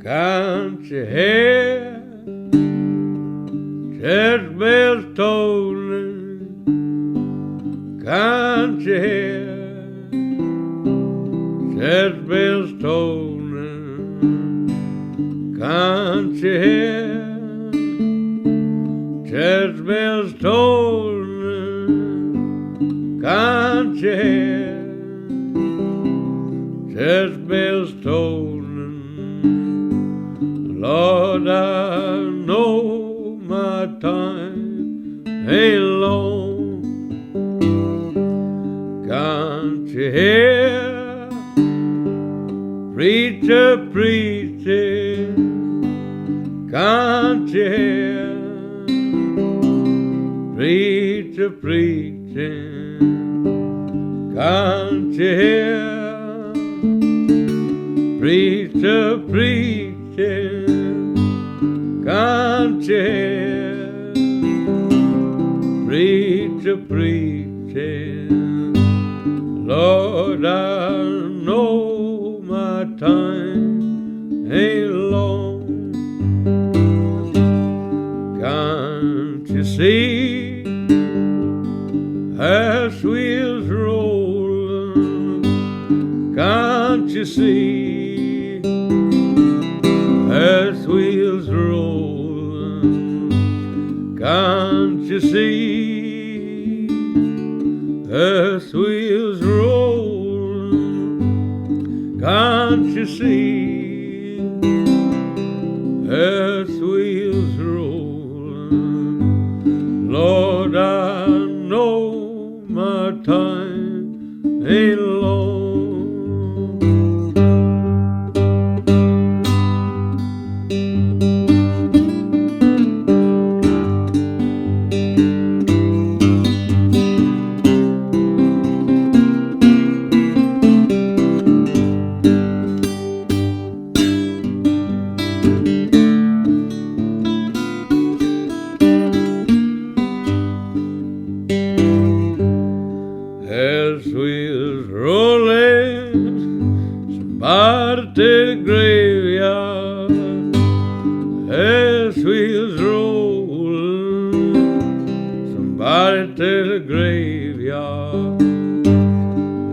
Can't you hear church bells tolling? Can't you hear church bells tolling? Can't you hear church bells tolling? Can't you hear church bells tolling? Lord, I know my time ain't long. Can't you hear preacher preaching? Can't you hear preacher preaching? Can't you hear preacher preaching? Can't you hear preacher preaching? Lord, I know my time ain't long. Can't you see as wheels rolling? Can't you see as wheels rolling? Can't you see as wheels rolling? Can't you see as wheels rolling? Lord, I know my time ain't long. As wheels rolling, somebody to the graveyard. As wheels rolling, somebody to the graveyard.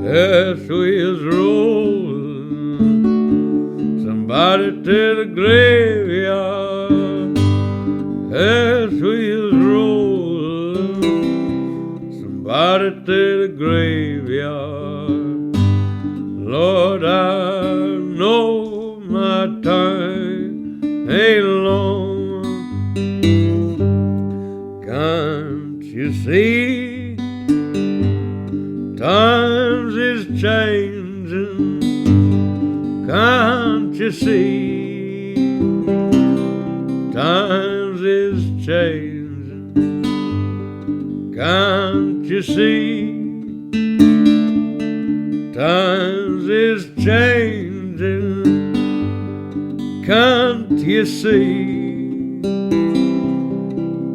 As wheels rolling, somebody to the graveyard. As wheels rolling, somebody to the graveyard. Lord, I know my time ain't long. Can't you see times is changing? Can't you see times is changing? Can't you see times is changing? Can't you see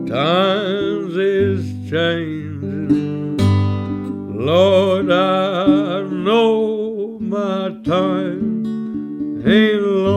times is changing? Lord, I know my time ain't long.